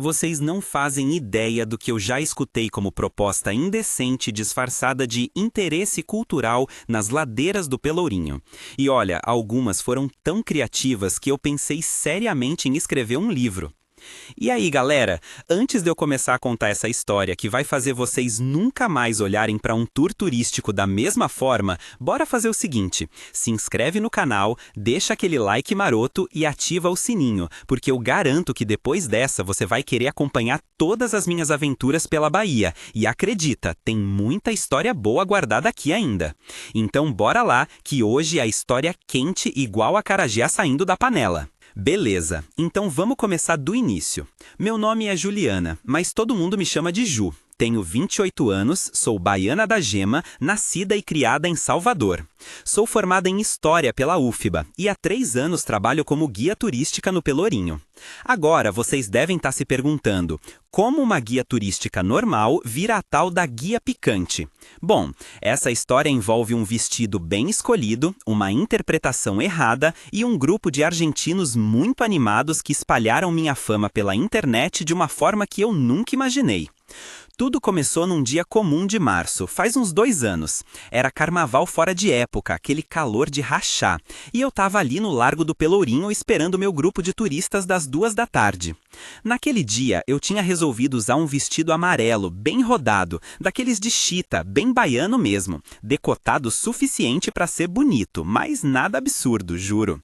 Vocês não fazem ideia do que eu já escutei como proposta indecente disfarçada de interesse cultural nas ladeiras do Pelourinho. E olha, algumas foram tão criativas que eu pensei seriamente em escrever um livro. E aí, galera, antes de eu começar a contar essa história que vai fazer vocês nunca mais olharem para um tour turístico da mesma forma, bora fazer o seguinte: se inscreve no canal, deixa aquele like maroto e ativa o sininho, porque eu garanto que depois dessa você vai querer acompanhar todas as minhas aventuras pela Bahia. E acredita, tem muita história boa guardada aqui ainda. Então bora lá, que hoje a história é quente igual a acarajé saindo da panela. Beleza, então vamos começar do início. Meu nome é Juliana, mas todo mundo me chama de Ju. Tenho 28 anos, sou baiana da Gema, nascida e criada em Salvador. Sou formada em História pela UFBA e há 3 anos trabalho como guia turística no Pelourinho. Agora, vocês devem estar se perguntando, como uma guia turística normal vira a tal da guia picante? Bom, essa história envolve um vestido bem escolhido, uma interpretação errada e um grupo de argentinos muito animados que espalharam minha fama pela internet de uma forma que eu nunca imaginei. Tudo começou num dia comum de março, faz uns 2 anos. Era carnaval fora de época, aquele calor de rachar. E eu tava ali no Largo do Pelourinho esperando meu grupo de turistas das 2 da tarde. Naquele dia, eu tinha resolvido usar um vestido amarelo, bem rodado, daqueles de chita, bem baiano mesmo, decotado suficiente para ser bonito, mas nada absurdo, juro.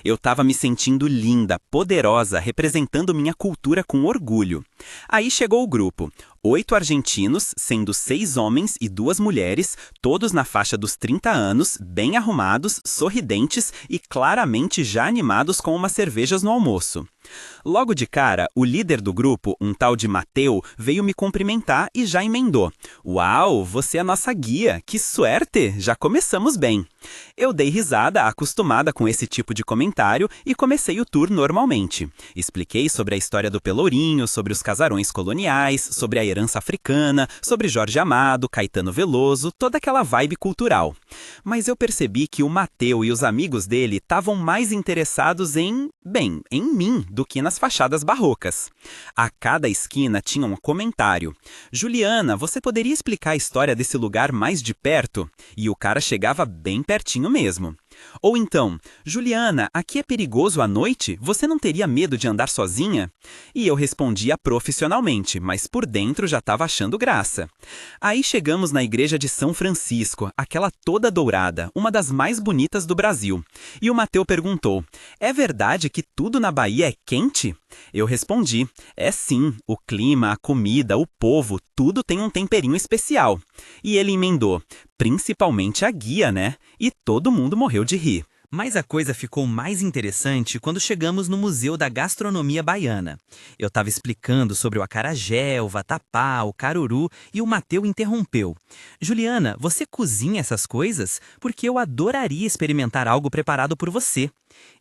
Eu tava me sentindo linda, poderosa, representando minha cultura com orgulho. Aí chegou o grupo. 8 argentinos, sendo 6 homens e 2 mulheres, todos na faixa dos 30 anos, bem arrumados, sorridentes e claramente já animados com umas cervejas no almoço. Logo de cara, o líder do grupo, um tal de Mateu, veio me cumprimentar e já emendou. "Uau, você é nossa guia, que suerte, já começamos bem." Eu dei risada, acostumada com esse tipo de comentário, e comecei o tour normalmente. Expliquei sobre a história do Pelourinho, sobre os casarões coloniais, sobre a herança africana, sobre Jorge Amado, Caetano Veloso, toda aquela vibe cultural. Mas eu percebi que o Mateu e os amigos dele estavam mais interessados em mim, do que nas fachadas barrocas. A cada esquina tinha um comentário. "Juliana, você poderia explicar a história desse lugar mais de perto?" E o cara chegava bem pertinho mesmo. Ou então, "Juliana, aqui é perigoso à noite? Você não teria medo de andar sozinha?" E eu respondia profissionalmente, mas por dentro já estava achando graça. Aí chegamos na igreja de São Francisco, aquela toda dourada, uma das mais bonitas do Brasil. E o Mateu perguntou, "É verdade que tudo na Bahia é quente?" Eu respondi, "É sim, o clima, a comida, o povo, tudo tem um temperinho especial." E ele emendou, "Principalmente a guia, né?" E todo mundo morreu de rir. Mas a coisa ficou mais interessante quando chegamos no Museu da Gastronomia Baiana. Eu estava explicando sobre o acarajé, o vatapá, o caruru e o Mateu interrompeu. "Juliana, você cozinha essas coisas? Porque eu adoraria experimentar algo preparado por você."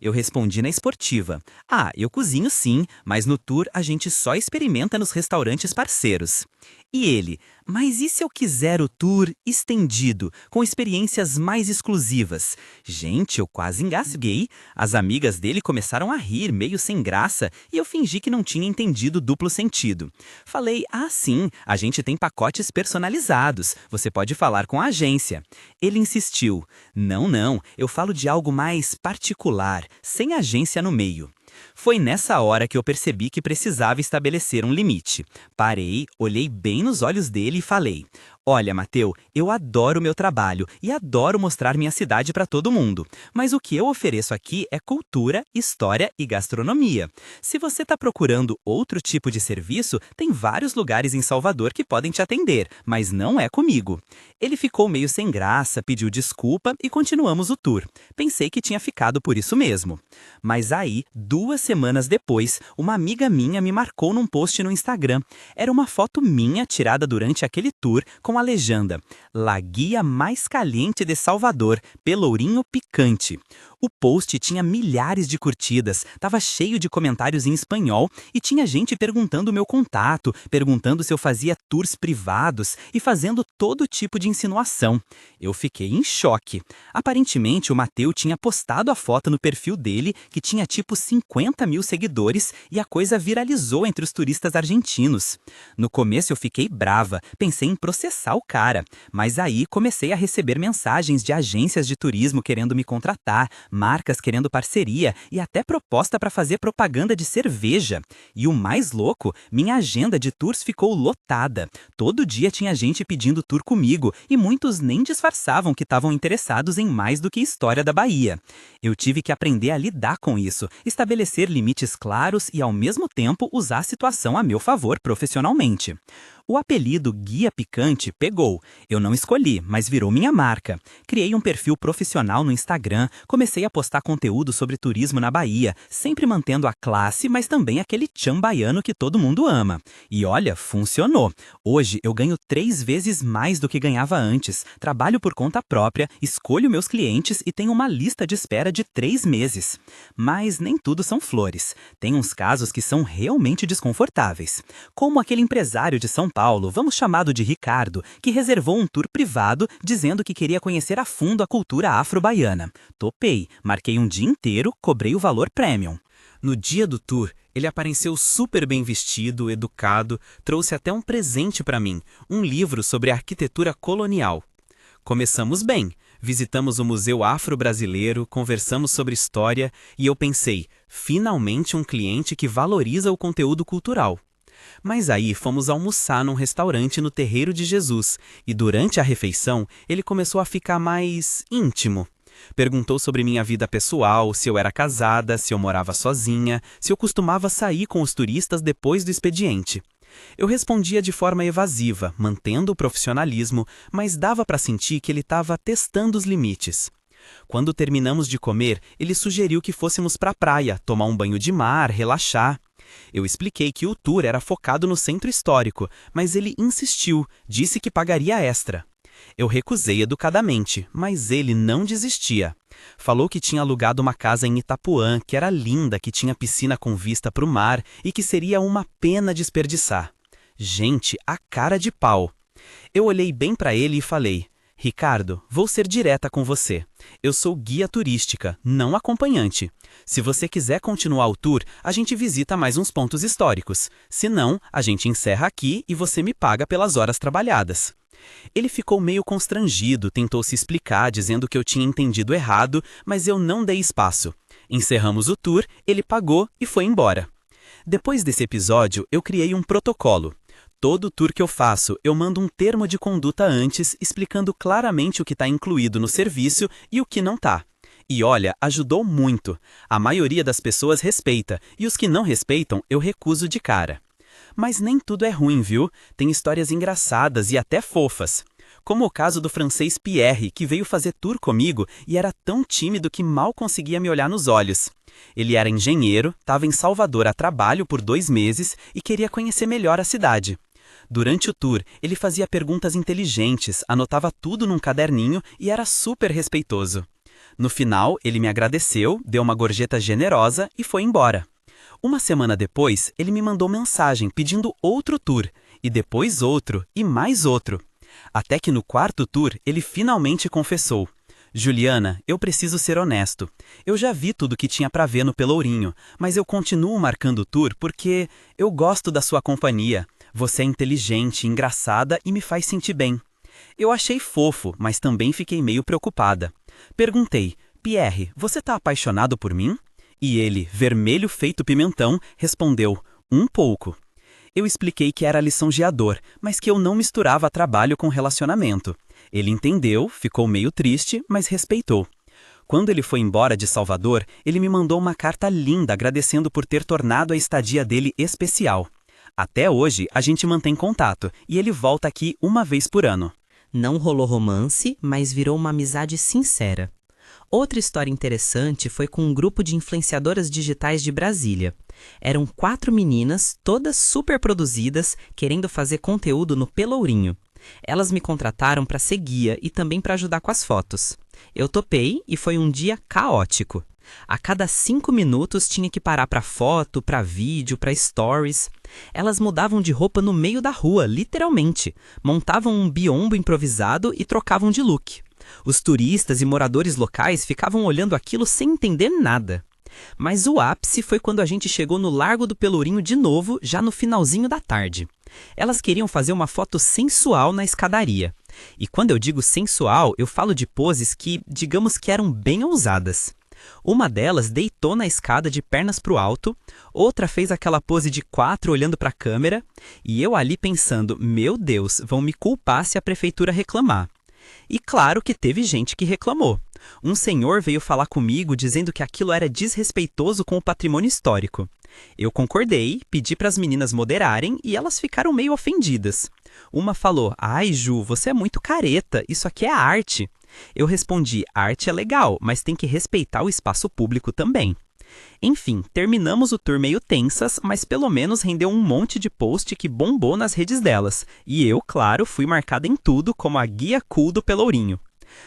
Eu respondi na esportiva, "Ah, eu cozinho sim, mas no tour a gente só experimenta nos restaurantes parceiros." E ele, "Mas e se eu quiser o tour estendido, com experiências mais exclusivas?" Gente, eu quase engasguei. As amigas dele começaram a rir, meio sem graça, e eu fingi que não tinha entendido o duplo sentido. Falei, "Ah, sim, a gente tem pacotes personalizados, você pode falar com a agência." Ele insistiu, Não, eu falo de algo mais particular, sem agência no meio." Foi nessa hora que eu percebi que precisava estabelecer um limite. Parei, olhei bem nos olhos dele e falei, "Olha, Mateu, eu adoro meu trabalho e adoro mostrar minha cidade para todo mundo. Mas o que eu ofereço aqui é cultura, história e gastronomia. Se você está procurando outro tipo de serviço, tem vários lugares em Salvador que podem te atender, mas não é comigo." Ele ficou meio sem graça, pediu desculpa e continuamos o tour. Pensei que tinha ficado por isso mesmo. Mas aí, 2 semanas depois, uma amiga minha me marcou num post no Instagram. Era uma foto minha tirada durante aquele tour com a legenda "La Guia Mais Caliente de Salvador, Pelourinho Picante." O post tinha milhares de curtidas, estava cheio de comentários em espanhol e tinha gente perguntando o meu contato, perguntando se eu fazia tours privados e fazendo todo tipo de insinuação. Eu fiquei em choque. Aparentemente, o Mateu tinha postado a foto no perfil dele, que tinha tipo 50 50 mil seguidores e a coisa viralizou entre os turistas argentinos. No começo eu fiquei brava, pensei em processar o cara, mas aí comecei a receber mensagens de agências de turismo querendo me contratar, marcas querendo parceria e até proposta para fazer propaganda de cerveja. E o mais louco, minha agenda de tours ficou lotada. Todo dia tinha gente pedindo tour comigo e muitos nem disfarçavam que estavam interessados em mais do que história da Bahia. Eu tive que aprender a lidar com isso, estabelecer limites claros e, ao mesmo tempo, usar a situação a meu favor profissionalmente. O apelido Guia Picante pegou. Eu não escolhi, mas virou minha marca. Criei um perfil profissional no Instagram, comecei a postar conteúdo sobre turismo na Bahia, sempre mantendo a classe, mas também aquele tchan baiano que todo mundo ama. E olha, funcionou. Hoje eu ganho 3 vezes mais do que ganhava antes, trabalho por conta própria, escolho meus clientes e tenho uma lista de espera de 3 meses. Mas nem tudo são flores. Tem uns casos que são realmente desconfortáveis. Como aquele empresário de São Paulo, vamos chamado de Ricardo, que reservou um tour privado dizendo que queria conhecer a fundo a cultura afro-baiana. Topei, marquei um dia inteiro, cobrei o valor premium. No dia do tour, ele apareceu super bem vestido, educado, trouxe até um presente para mim, um livro sobre arquitetura colonial. Começamos bem, visitamos o Museu Afro-Brasileiro, conversamos sobre história e eu pensei, finalmente um cliente que valoriza o conteúdo cultural. Mas aí fomos almoçar num restaurante no Terreiro de Jesus e durante a refeição ele começou a ficar mais íntimo. Perguntou sobre minha vida pessoal, se eu era casada, se eu morava sozinha, se eu costumava sair com os turistas depois do expediente. Eu respondia de forma evasiva, mantendo o profissionalismo, mas dava para sentir que ele estava testando os limites. Quando terminamos de comer, ele sugeriu que fôssemos para a praia, tomar um banho de mar, relaxar. Eu expliquei que o tour era focado no centro histórico, mas ele insistiu, disse que pagaria extra. Eu recusei educadamente, mas ele não desistia. Falou que tinha alugado uma casa em Itapuã, que era linda, que tinha piscina com vista para o mar e que seria uma pena desperdiçar. Gente, a cara de pau. Eu olhei bem para ele e falei: Ricardo, vou ser direta com você. Eu sou guia turística, não acompanhante. Se você quiser continuar o tour, a gente visita mais uns pontos históricos. Se não, a gente encerra aqui e você me paga pelas horas trabalhadas. Ele ficou meio constrangido, tentou se explicar, dizendo que eu tinha entendido errado, mas eu não dei espaço. Encerramos o tour, ele pagou e foi embora. Depois desse episódio, eu criei um protocolo. Todo tour que eu faço, eu mando um termo de conduta antes, explicando claramente o que está incluído no serviço e o que não está. E olha, ajudou muito. A maioria das pessoas respeita, e os que não respeitam, eu recuso de cara. Mas nem tudo é ruim, viu? Tem histórias engraçadas e até fofas. Como o caso do francês Pierre, que veio fazer tour comigo e era tão tímido que mal conseguia me olhar nos olhos. Ele era engenheiro, estava em Salvador a trabalho por 2 meses e queria conhecer melhor a cidade. Durante o tour, ele fazia perguntas inteligentes, anotava tudo num caderninho e era super respeitoso. No final, ele me agradeceu, deu uma gorjeta generosa e foi embora. Uma semana depois, ele me mandou mensagem pedindo outro tour, e depois outro, e mais outro. Até que no 4º tour, ele finalmente confessou: Juliana, eu preciso ser honesto. Eu já vi tudo que tinha para ver no Pelourinho, mas eu continuo marcando o tour porque eu gosto da sua companhia. Você é inteligente, engraçada e me faz sentir bem. Eu achei fofo, mas também fiquei meio preocupada. Perguntei: Pierre, você tá apaixonado por mim? E ele, vermelho feito pimentão, respondeu: um pouco. Eu expliquei que era lisonjeador, mas que eu não misturava trabalho com relacionamento. Ele entendeu, ficou meio triste, mas respeitou. Quando ele foi embora de Salvador, ele me mandou uma carta linda agradecendo por ter tornado a estadia dele especial. Até hoje, a gente mantém contato, e ele volta aqui uma vez por ano. Não rolou romance, mas virou uma amizade sincera. Outra história interessante foi com um grupo de influenciadoras digitais de Brasília. Eram 4 meninas, todas super produzidas, querendo fazer conteúdo no Pelourinho. Elas me contrataram para ser guia e também para ajudar com as fotos. Eu topei e foi um dia caótico. A cada 5 minutos tinha que parar para foto, para vídeo, para stories. Elas mudavam de roupa no meio da rua, literalmente. Montavam um biombo improvisado e trocavam de look. Os turistas e moradores locais ficavam olhando aquilo sem entender nada. Mas o ápice foi quando a gente chegou no Largo do Pelourinho de novo, já no finalzinho da tarde. Elas queriam fazer uma foto sensual na escadaria. E quando eu digo sensual, eu falo de poses que, digamos que eram bem ousadas. Uma delas deitou na escada de pernas pro alto, outra fez aquela pose de 4 olhando para a câmera, e eu ali pensando, meu Deus, vão me culpar se a prefeitura reclamar. E claro que teve gente que reclamou. Um senhor veio falar comigo dizendo que aquilo era desrespeitoso com o patrimônio histórico. Eu concordei, pedi para as meninas moderarem e elas ficaram meio ofendidas. Uma falou, ai Ju, você é muito careta, isso aqui é arte. Eu respondi, arte é legal, mas tem que respeitar o espaço público também. Enfim, terminamos o tour meio tensas, mas pelo menos rendeu um monte de post que bombou nas redes delas. E eu, claro, fui marcada em tudo como a guia cool do Pelourinho.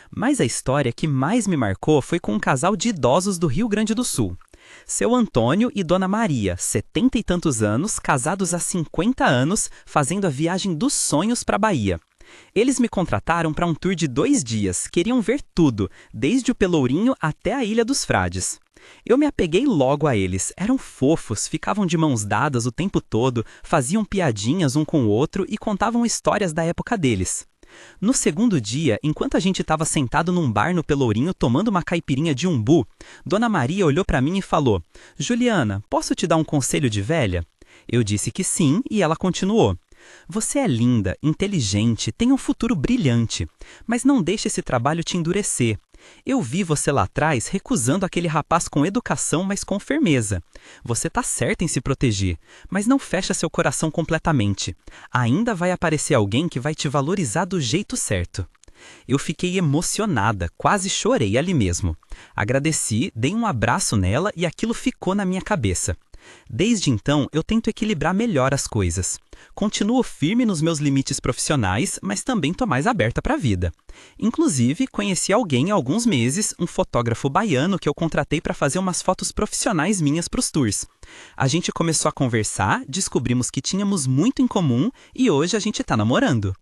Mas a história que mais me marcou foi com um casal de idosos do Rio Grande do Sul. Seu Antônio e Dona Maria, 70 e tantos anos, casados há 50 anos, fazendo a viagem dos sonhos para a Bahia. Eles me contrataram para um tour de 2 dias, queriam ver tudo, desde o Pelourinho até a Ilha dos Frades. Eu me apeguei logo a eles, eram fofos, ficavam de mãos dadas o tempo todo, faziam piadinhas um com o outro e contavam histórias da época deles. No segundo dia, enquanto a gente estava sentado num bar no Pelourinho tomando uma caipirinha de umbu, Dona Maria olhou para mim e falou, Juliana, posso te dar um conselho de velha? Eu disse que sim e ela continuou. Você é linda, inteligente, tem um futuro brilhante, mas não deixe esse trabalho te endurecer. Eu vi você lá atrás recusando aquele rapaz com educação, mas com firmeza. Você tá certa em se proteger, mas não fecha seu coração completamente. Ainda vai aparecer alguém que vai te valorizar do jeito certo. Eu fiquei emocionada, quase chorei ali mesmo. Agradeci, dei um abraço nela e aquilo ficou na minha cabeça. Desde então, eu tento equilibrar melhor as coisas. Continuo firme nos meus limites profissionais, mas também tô mais aberta para a vida. Inclusive, conheci alguém há alguns meses, um fotógrafo baiano que eu contratei para fazer umas fotos profissionais minhas para os tours. A gente começou a conversar, descobrimos que tínhamos muito em comum e hoje a gente tá namorando.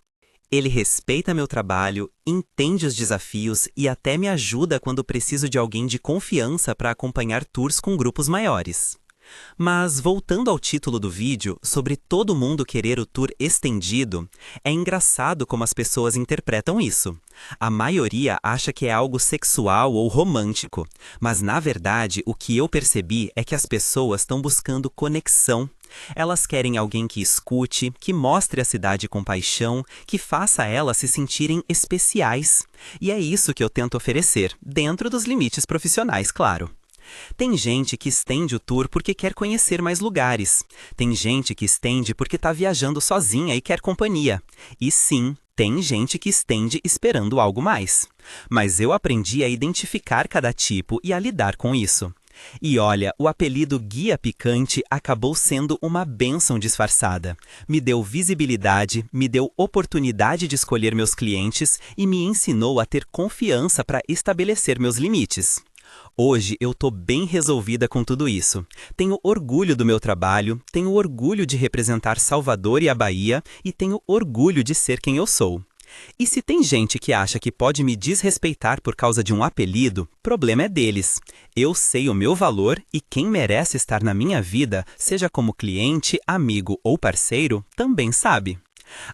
Ele respeita meu trabalho, entende os desafios e até me ajuda quando preciso de alguém de confiança para acompanhar tours com grupos maiores. Mas, voltando ao título do vídeo, sobre todo mundo querer o tour estendido, é engraçado como as pessoas interpretam isso. A maioria acha que é algo sexual ou romântico, mas na verdade o que eu percebi é que as pessoas estão buscando conexão. Elas querem alguém que escute, que mostre a cidade com paixão, que faça elas se sentirem especiais. E é isso que eu tento oferecer, dentro dos limites profissionais, claro. Tem gente que estende o tour porque quer conhecer mais lugares. Tem gente que estende porque está viajando sozinha e quer companhia. E sim, tem gente que estende esperando algo mais. Mas eu aprendi a identificar cada tipo e a lidar com isso. E olha, o apelido Guia Picante acabou sendo uma bênção disfarçada. Me deu visibilidade, me deu oportunidade de escolher meus clientes e me ensinou a ter confiança para estabelecer meus limites. Hoje eu tô bem resolvida com tudo isso. Tenho orgulho do meu trabalho, tenho orgulho de representar Salvador e a Bahia e tenho orgulho de ser quem eu sou. E se tem gente que acha que pode me desrespeitar por causa de um apelido, problema é deles. Eu sei o meu valor e quem merece estar na minha vida, seja como cliente, amigo ou parceiro, também sabe.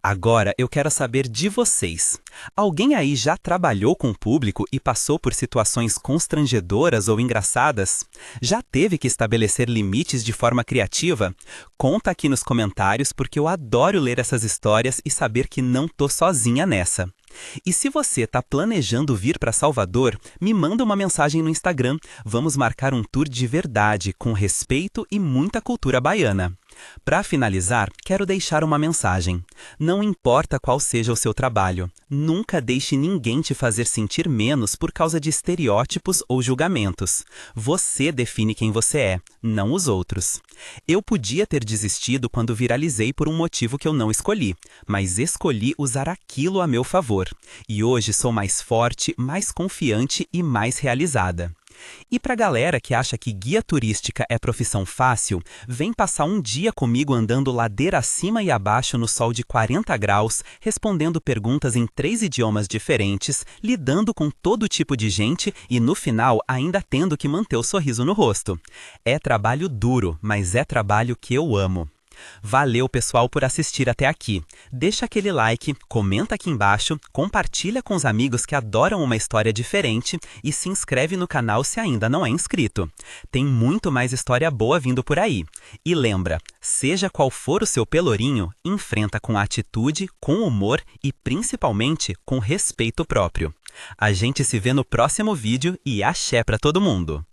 Agora eu quero saber de vocês. Alguém aí já trabalhou com o público e passou por situações constrangedoras ou engraçadas? Já teve que estabelecer limites de forma criativa? Conta aqui nos comentários porque eu adoro ler essas histórias e saber que não tô sozinha nessa. E se você está planejando vir para Salvador, me manda uma mensagem no Instagram. Vamos marcar um tour de verdade, com respeito e muita cultura baiana. Para finalizar, quero deixar uma mensagem. Não importa qual seja o seu trabalho, nunca deixe ninguém te fazer sentir menos por causa de estereótipos ou julgamentos. Você define quem você é, não os outros. Eu podia ter desistido quando viralizei por um motivo que eu não escolhi, mas escolhi usar aquilo a meu favor. E hoje sou mais forte, mais confiante e mais realizada. E pra galera que acha que guia turística é profissão fácil, vem passar um dia comigo andando ladeira acima e abaixo no sol de 40 graus, respondendo perguntas em 3 idiomas diferentes, lidando com todo tipo de gente e no final ainda tendo que manter o sorriso no rosto. É trabalho duro, mas é trabalho que eu amo. Valeu, pessoal, por assistir até aqui. Deixa aquele like, comenta aqui embaixo, compartilha com os amigos que adoram uma história diferente e se inscreve no canal se ainda não é inscrito. Tem muito mais história boa vindo por aí. E lembra, seja qual for o seu pelourinho, enfrenta com atitude, com humor e principalmente com respeito próprio. A gente se vê no próximo vídeo e axé pra todo mundo!